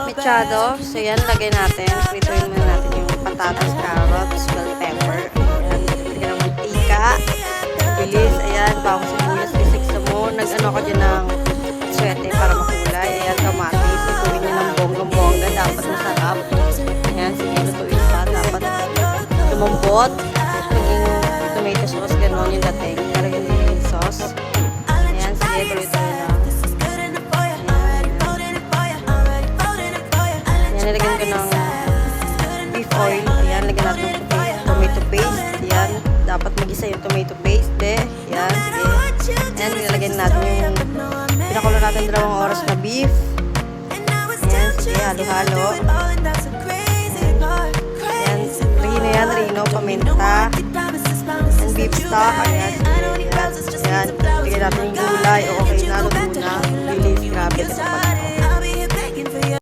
mechado. So yan, lagay natin. Prituin muna natin yung patatas, carrots, bell pepper. Ayan, lagyan ng mantika. Bilis, ayan, bawang sibuyas, isiksa mo. Nag-ano ka dyan ng swete para makulay. Ayan, kamatis. Ituin nyo ng bonggang-bongga. Dapat masarap. Ayan, sige, lutuin pa. Dapat lumambot. Naging tomato sauce, gano'n yung dating. Pero yun yung sauce. Ayan, sige, tuloy-tuloy lang. Nilagyan ko ng beef oil. Ayan, lagyan natin ng tomato paste. Ayan, dapat mag-isa yung tomato paste. Ayan, sige. Ayan, nilagyan natin yung pinakulo natin 2 oras na beef. Ayan, sige, halo-halo. Ayan, rino yan, rino, paminta. And beef stock. Ayan, sige. Ayan, lagyan natin yung gulay. Okay na, luto na. Bilis, grabe.